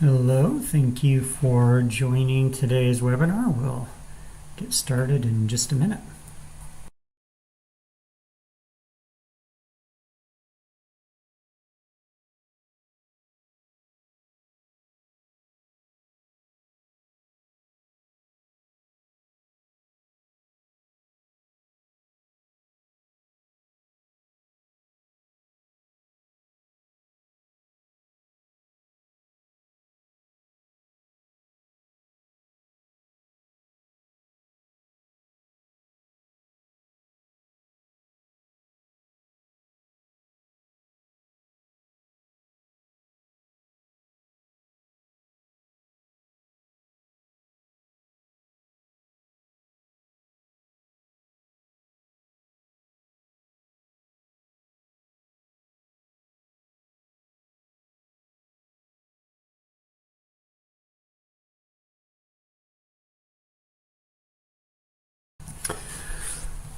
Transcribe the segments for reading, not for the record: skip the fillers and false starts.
Hello, thank you for joining today's webinar. We'll get started in just a minute.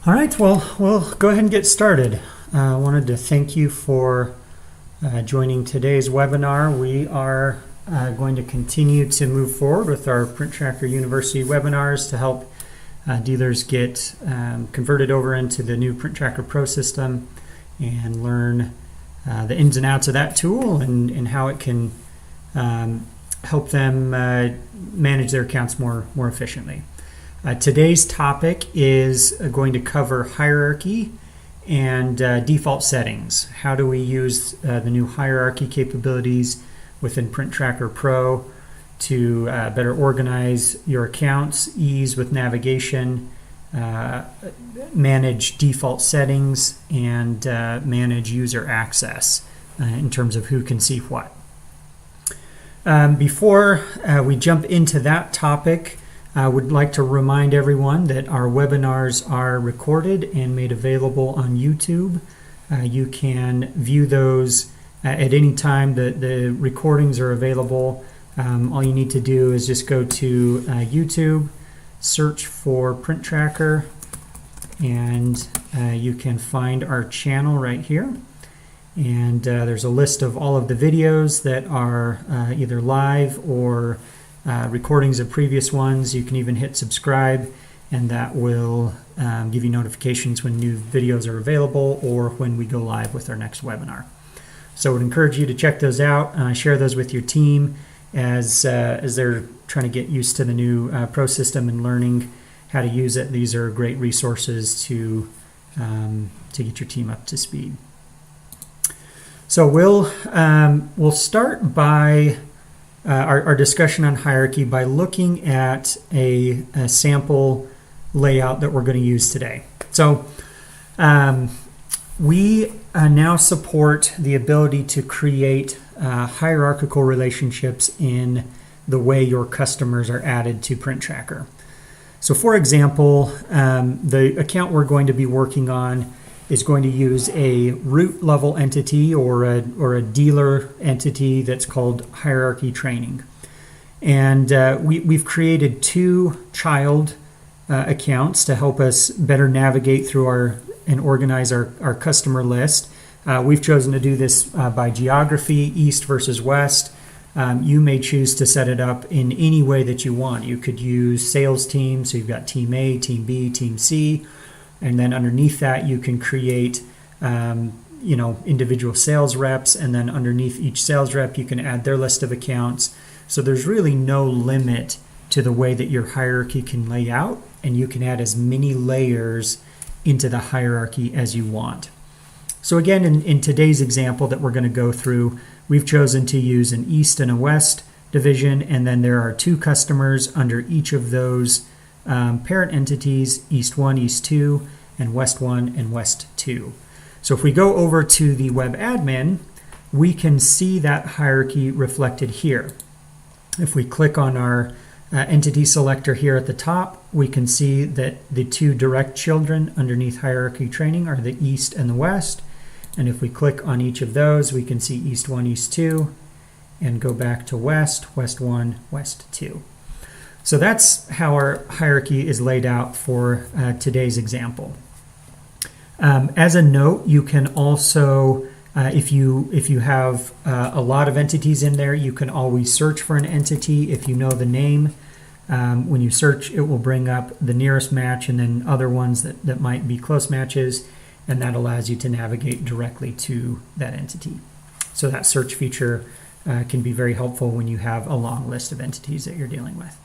All right, well, we'll go ahead and get started. I wanted to thank you for joining today's webinar. We are going to continue to move forward with our PrintTracker University webinars to help dealers get converted over into the new PrintTracker Pro system and learn the ins and outs of that tool and how it can help them manage their accounts more efficiently. Today's topic is going to cover hierarchy and default settings. How do we use the new hierarchy capabilities within PrintTracker Pro to better organize your accounts, ease with navigation, manage default settings, and manage user access in terms of who can see what. Before we jump into that topic, I would like to remind everyone that our webinars are recorded and made available on YouTube. You can view those at any time. The recordings are available. All you need to do is just go to YouTube, search for PrintTracker, and you can find our channel right here. And there's a list of all of the videos that are either live or recordings of previous ones. You can even hit subscribe, and that will give you notifications when new videos are available or when we go live with our next webinar. So I would encourage you to check those out, share those with your team as they're trying to get used to the new Pro system and learning how to use it. These are great resources to get your team up to speed. So we'll start by our discussion on hierarchy by looking at a sample layout that we're going to use today. So we now support the ability to create hierarchical relationships in the way your customers are added to PrintTracker. So for example, the account we're going to be working on is going to use a root level entity or a dealer entity that's called hierarchy training. And we've created two child accounts to help us better navigate through and organize our customer list. We've chosen to do this by geography, east versus west. You may choose to set it up in any way that you want. You could use sales teams, so you've got team A, team B, team C. And then underneath that, you can create, individual sales reps. And then underneath each sales rep, you can add their list of accounts. So there's really no limit to the way that your hierarchy can lay out. And you can add as many layers into the hierarchy as you want. So again, in today's example that we're going to go through, we've chosen to use an east and a west division. And then there are two customers under each of those parent entities, East 1, East 2, and West 1 and West 2. So if we go over to the web admin, we can see that hierarchy reflected here. If we click on our entity selector here at the top, we can see that the two direct children underneath hierarchy training are the East and the West. And if we click on each of those, we can see East 1, East 2, and go back to West, West 1, West 2. So that's how our hierarchy is laid out for today's example. As a note, you can also If you have a lot of entities in there, you can always search for an entity if you know the name. When you search, it will bring up the nearest match and then other ones that might be close matches, and that allows you to navigate directly to that entity. So that search feature can be very helpful when you have a long list of entities that you're dealing with.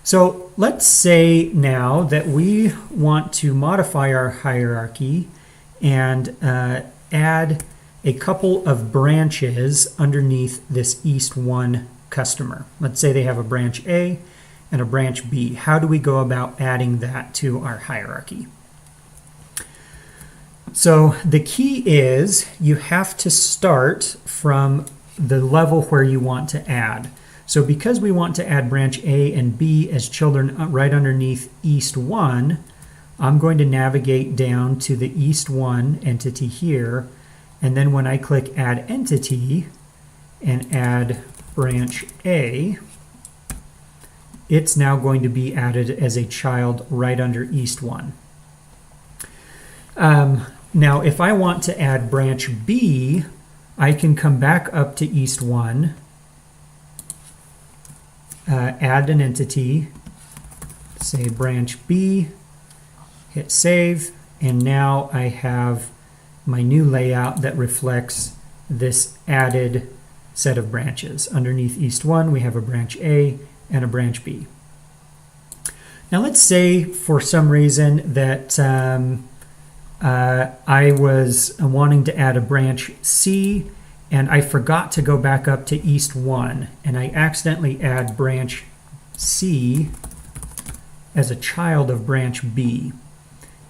So let's say now that we want to modify our hierarchy and add a couple of branches underneath this East 1 customer. Let's say they have a branch A and a branch B. How do we go about adding that to our hierarchy? So the key is you have to start from the level where you want to add. So because we want to add branch A and B as children right underneath East 1, I'm going to navigate down to the East 1 entity here, and then when I click Add Entity and add branch A, it's now going to be added as a child right under East 1. Now, if I want to add branch B, I can come back up to East 1, add an entity, say branch B, hit save, and now I have my new layout that reflects this added set of branches. Underneath East 1, we have a branch A and a branch B. Now let's say for some reason that I was wanting to add a branch C and I forgot to go back up to East 1 and I accidentally add branch C as a child of branch B.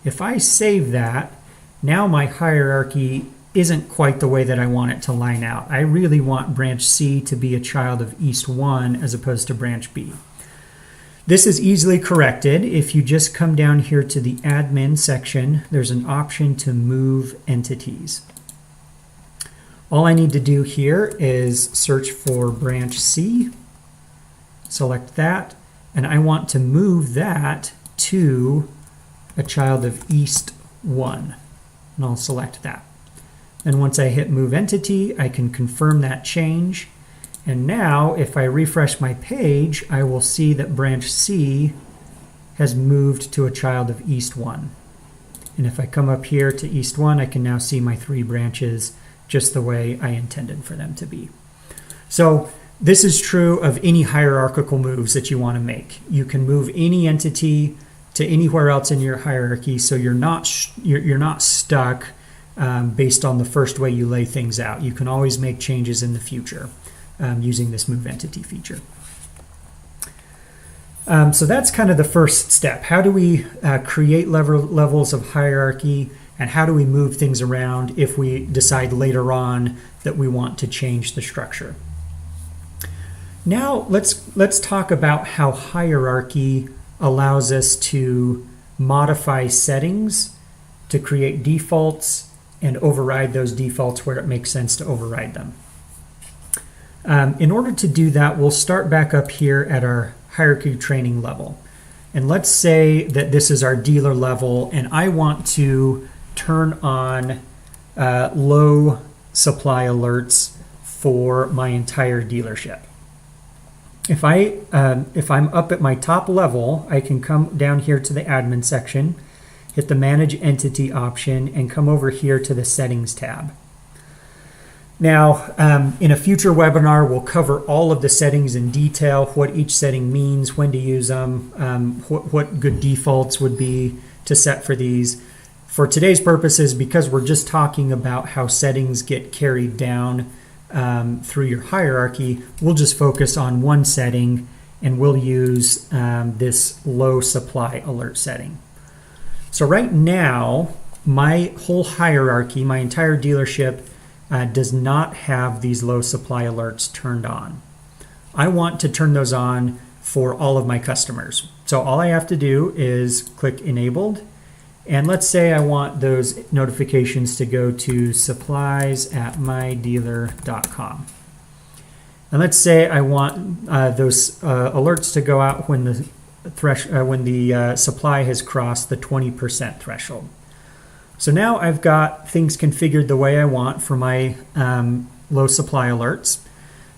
If I save that, now my hierarchy isn't quite the way that I want it to line out. I really want branch C to be a child of East 1 as opposed to branch B. This is easily corrected. If you just come down here to the admin section, there's an option to move entities. All I need to do here is search for branch C, select that, and I want to move that to a child of East 1, and I'll select that. And once I hit Move Entity, I can confirm that change. And now, if I refresh my page, I will see that branch C has moved to a child of East 1. And if I come up here to East 1, I can now see my 3 branches just the way I intended for them to be. So this is true of any hierarchical moves that you want to make. You can move any entity to anywhere else in your hierarchy, so you're not stuck based on the first way you lay things out. You can always make changes in the future using this Move Entity feature. So that's kind of the first step. How do we create levels of hierarchy, and how do we move things around if we decide later on that we want to change the structure? Now let's talk about how hierarchy allows us to modify settings, to create defaults, and override those defaults where it makes sense to override them. In order to do that, we'll start back up here at our hierarchy training level. And let's say that this is our dealer level, and I want to turn on low supply alerts for my entire dealership. If I'm up at my top level, I can come down here to the admin section, hit the Manage Entity option, and come over here to the Settings tab. Now, in a future webinar, we'll cover all of the settings in detail, what each setting means, when to use them, what good defaults would be to set for these. For today's purposes, because we're just talking about how settings get carried down through your hierarchy, we'll just focus on one setting, and we'll use this low supply alert setting. So right now, my whole hierarchy, my entire dealership, does not have these low supply alerts turned on. I want to turn those on for all of my customers. So all I have to do is click Enabled, and let's say I want those notifications to go to supplies@mydealer.com. And let's say I want those alerts to go out when the supply has crossed the 20% threshold. So now I've got things configured the way I want for my low supply alerts.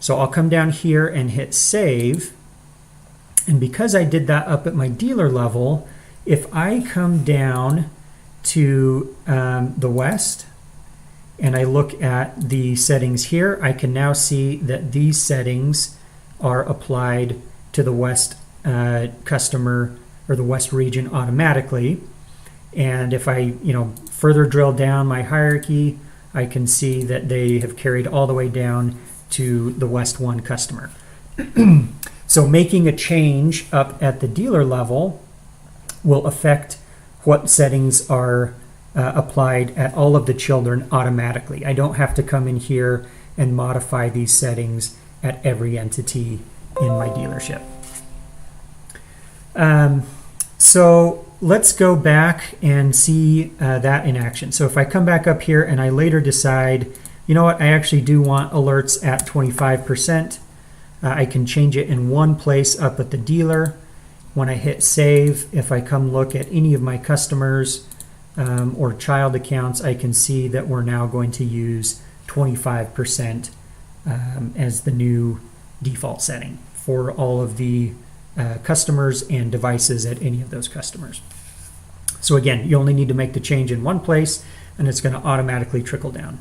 So I'll come down here and hit save. And because I did that up at my dealer level, if I come down to the west and I look at the settings here, I can now see that these settings are applied to the west customer or the west region automatically. And if I further drill down my hierarchy, I can see that they have carried all the way down to the West 1 customer. So making a change up at the dealer level will affect what settings are applied at all of the children automatically. I don't have to come in here and modify these settings at every entity in my dealership. So let's go back and see that in action. So if I come back up here and I later decide, you know what, I actually do want alerts at 25%, I can change it in one place up at the dealer. When I hit save, if I come look at any of my customers or child accounts, I can see that we're now going to use 25% as the new default setting for all of the customers and devices at any of those customers. So again, you only need to make the change in one place and it's going to automatically trickle down.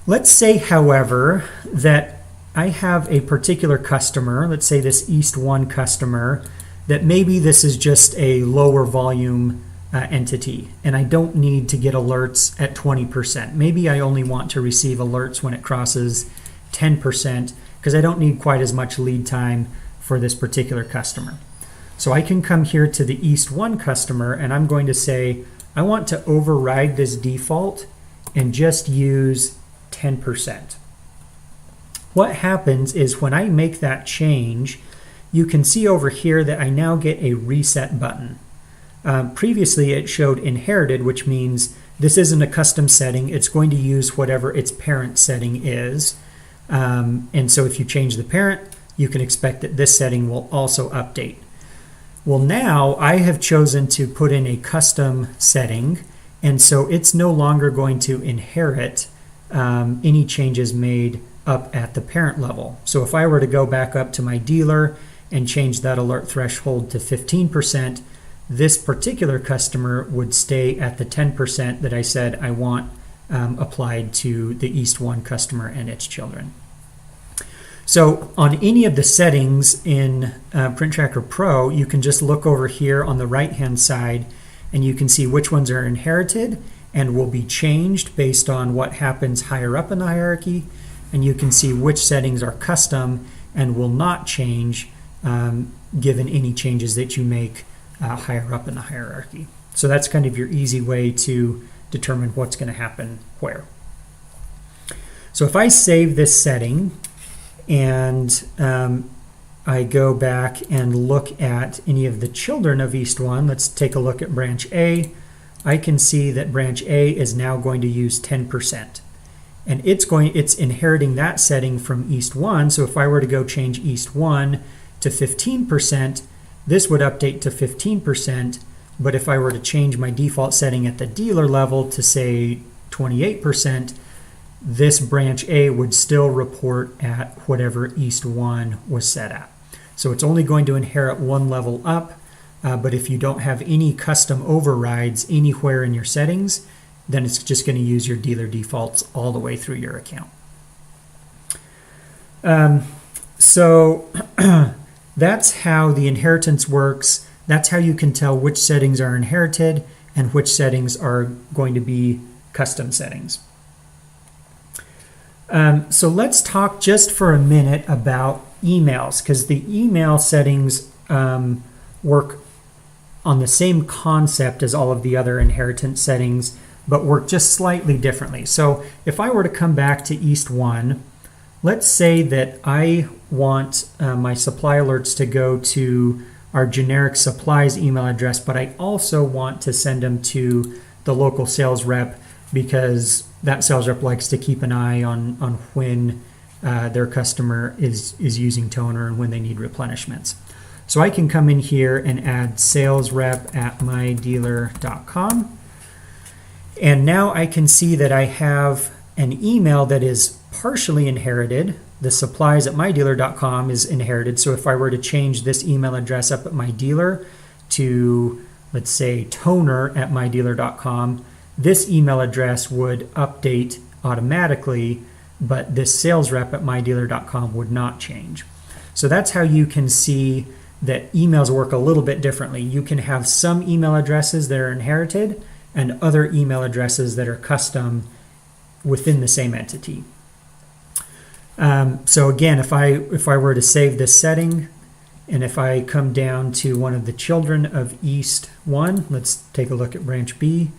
Let's say, however, that I have a particular customer, let's say this East 1 customer, that maybe this is just a lower volume entity and I don't need to get alerts at 20%. Maybe I only want to receive alerts when it crosses 10% because I don't need quite as much lead time for this particular customer. So I can come here to the East 1 customer and I'm going to say, I want to override this default and just use 10%. What happens is when I make that change, you can see over here that I now get a reset button. Previously it showed inherited, which means this isn't a custom setting. It's going to use whatever its parent setting is. And so if you change the parent, you can expect that this setting will also update. Well, now I have chosen to put in a custom setting, and so it's no longer going to inherit any changes made up at the parent level. So if I were to go back up to my dealer and change that alert threshold to 15%, this particular customer would stay at the 10% that I said I want applied to the East 1 customer and its children. So on any of the settings in Print Tracker Pro, you can just look over here on the right-hand side and you can see which ones are inherited and will be changed based on what happens higher up in the hierarchy. And you can see which settings are custom and will not change given any changes that you make higher up in the hierarchy. So that's kind of your easy way to determine what's going to happen where. So if I save this setting and I go back and look at any of the children of East 1, let's take a look at branch A. I can see that branch A is now going to use 10%. And it's inheriting that setting from East 1. So if I were to go change East 1 to 15%, this would update to 15%. But if I were to change my default setting at the dealer level to say 28%, this branch A would still report at whatever East 1 was set at. So it's only going to inherit one level up, but if you don't have any custom overrides anywhere in your settings, then it's just going to use your dealer defaults all the way through your account. So that's how the inheritance works. That's how you can tell which settings are inherited and which settings are going to be custom settings. So let's talk just for a minute about emails, because the email settings work on the same concept as all of the other inheritance settings, but work just slightly differently. So if I were to come back to East 1, let's say that I want my supply alerts to go to our generic supplies email address, but I also want to send them to the local sales rep because that sales rep likes to keep an eye on when their customer is using toner and when they need replenishments. So I can come in here and add sales rep at mydealer.com. And now I can see that I have an email that is partially inherited. The supplies at mydealer.com is inherited. So if I were to change this email address up at my dealer to, let's say, toner at mydealer.com, this email address would update automatically, but this sales rep at mydealer.com would not change. So that's how you can see that emails work a little bit differently. You can have some email addresses that are inherited and other email addresses that are custom within the same entity. So again, if I were to save this setting, and if I come down to one of the children of East 1, let's take a look at branch B,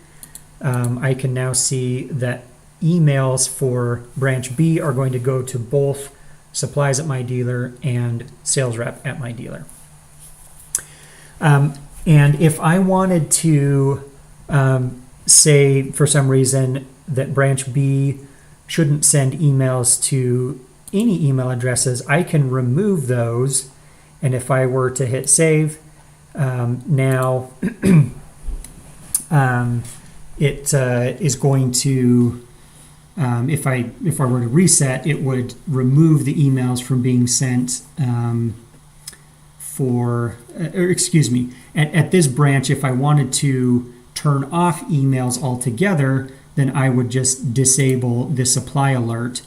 I can now see that emails for branch B are going to go to both supplies at my dealer and sales rep at my dealer. And if I wanted to say for some reason that branch B shouldn't send emails to any email addresses, I can remove those. And if I were to hit save, now it is going to, if I were to reset, it would remove the emails from being sent at this branch. If I wanted to turn off emails altogether, then I would just disable the supply alert.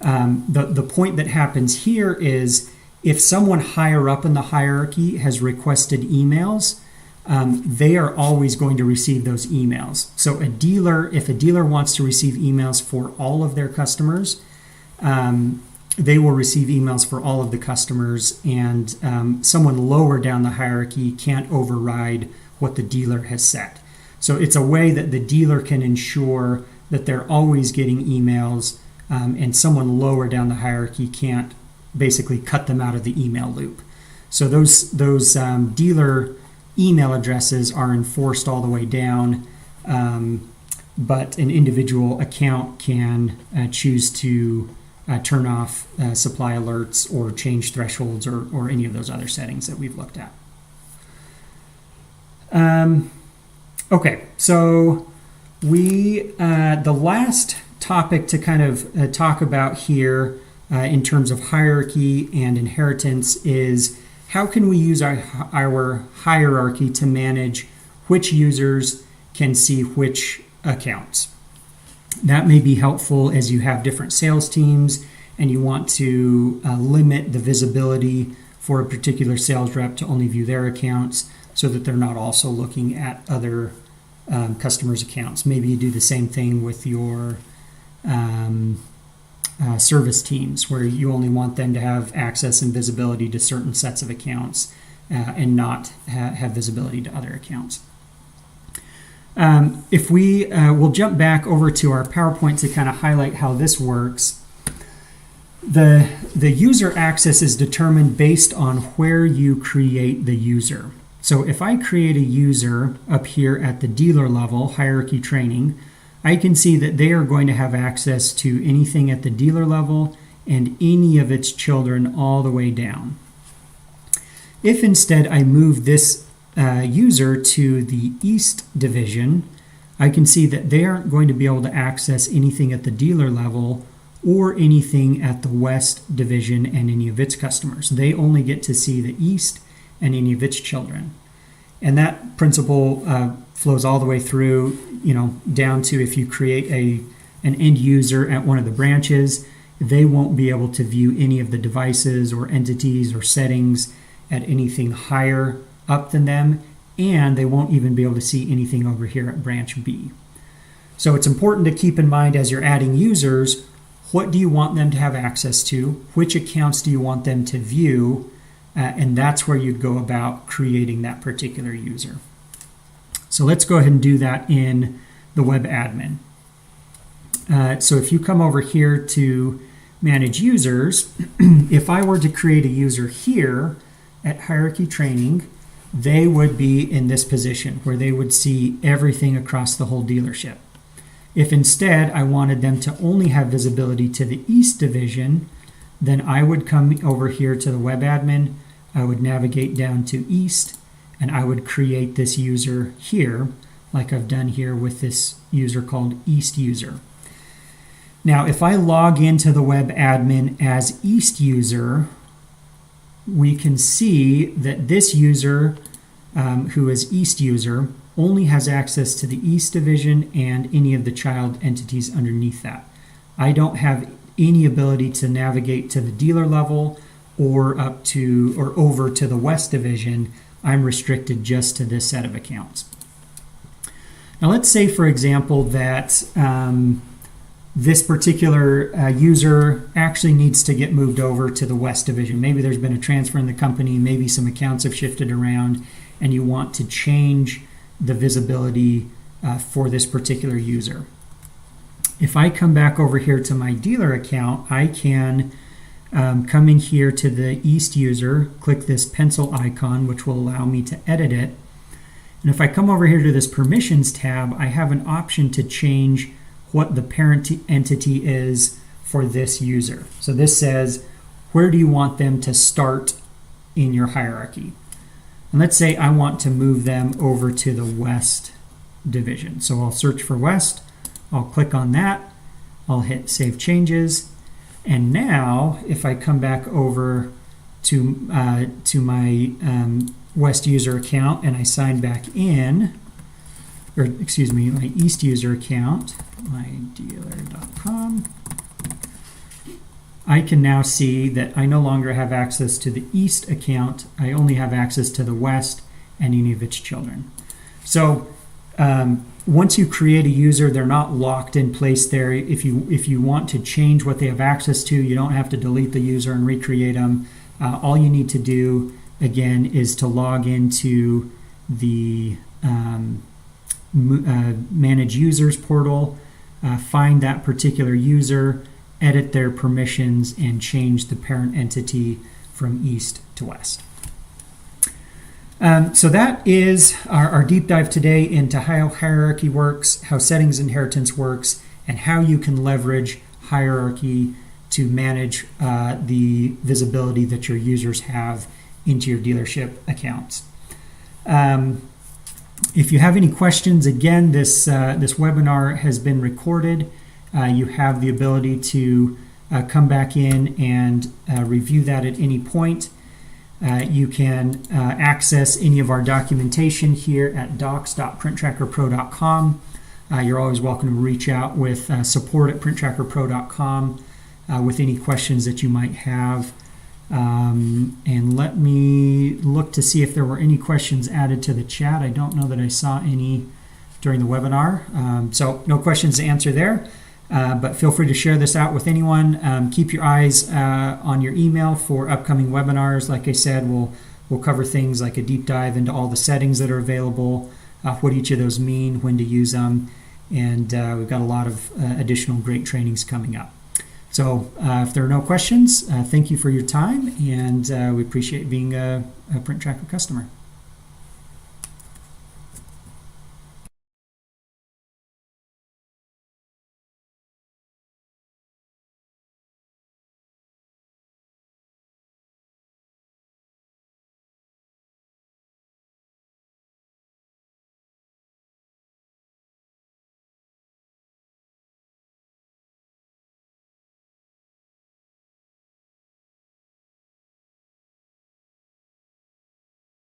The point that happens here is if someone higher up in the hierarchy has requested emails, they are always going to receive those emails. So if a dealer wants to receive emails for all of their customers, they will receive emails for all of the customers, and someone lower down the hierarchy can't override what the dealer has set. So it's a way that the dealer can ensure that they're always getting emails, and someone lower down the hierarchy can't basically cut them out of the email loop. So those dealer email addresses are enforced all the way down, but an individual account can choose to turn off supply alerts or change thresholds or any of those other settings that we've looked at. Okay, so the last topic to kind of talk about here in terms of hierarchy and inheritance is how can we use our hierarchy to manage which users can see which accounts. That may be helpful as you have different sales teams and you want to limit the visibility for a particular sales rep to only view their accounts so that they're not also looking at other customers' accounts. Maybe you do the same thing with your service teams where you only want them to have access and visibility to certain sets of accounts and not have visibility to other accounts. If we'll jump back over to our PowerPoint to kind of highlight how this works. The user access is determined based on where you create the user. So if I create a user up here at the dealer level, hierarchy training, I can see that they are going to have access to anything at the dealer level and any of its children all the way down. If instead I move this user to the East division, I can see that they aren't going to be able to access anything at the dealer level or anything at the West division and any of its customers. They only get to see the East and any of its children. And that principle flows all the way through, down to if you create an end user at one of the branches, they won't be able to view any of the devices or entities or settings at anything higher up than them, and they won't even be able to see anything over here at branch B. So it's important to keep in mind as you're adding users, what do you want them to have access to? Which accounts do you want them to view? And that's where you'd go about creating that particular user. So let's go ahead and do that in the web admin. So if you come over here to manage users, if I were to create a user here at hierarchy training, they would be in this position where they would see everything across the whole dealership. If instead I wanted them to only have visibility to the East division, then I would come over here to the web admin, I would navigate down to East, and I would create this user here like I've done here with this user called East User. Now, if I log into the web admin as East User, we can see that this user, who is East User, only has access to the East Division and any of the child entities underneath that. I don't have any ability to navigate to the dealer level or up to or over to the West Division. I'm restricted just to this set of accounts. Now let's say, for example, that this particular user actually needs to get moved over to the West Division. Maybe there's been a transfer in the company, maybe some accounts have shifted around, and you want to change the visibility for this particular user. If I come back over here to my dealer account, I can come in here to the East User, click this pencil icon, which will allow me to edit it. And if I come over here to this Permissions tab, I have an option to change what the parent entity is for this user. So this says, where do you want them to start in your hierarchy? And let's say I want to move them over to the West Division. So I'll search for West, I'll click on that, I'll hit Save Changes, and now if I come back over to my West User account and I sign back in, or excuse me, my East User account, mydealer.com, I can now see that I no longer have access to the East account. I only have access to the West and any of its children. So once you create a user, they're not locked in place there. If you want to change what they have access to, you don't have to delete the user and recreate them. All you need to do, again, is to log into the Manage Users portal, find that particular user, edit their permissions, and change the parent entity from East to West. So that is our deep dive today into how hierarchy works, how settings inheritance works, and how you can leverage hierarchy to manage the visibility that your users have into your dealership accounts. If you have any questions, again, this webinar has been recorded. You have the ability to come back in and review that at any point. You can access any of our documentation here at docs.printtrackerpro.com. You're always welcome to reach out with support@printtrackerpro.com with any questions that you might have. And let me look to see if there were any questions added to the chat. I don't know that I saw any during the webinar. So no questions to answer there. But feel free to share this out with anyone. Keep your eyes on your email for upcoming webinars. Like I said, we'll cover things like a deep dive into all the settings that are available, what each of those mean, when to use them, and we've got a lot of additional great trainings coming up. So if there are no questions, thank you for your time, and we appreciate being a Print Tracker customer.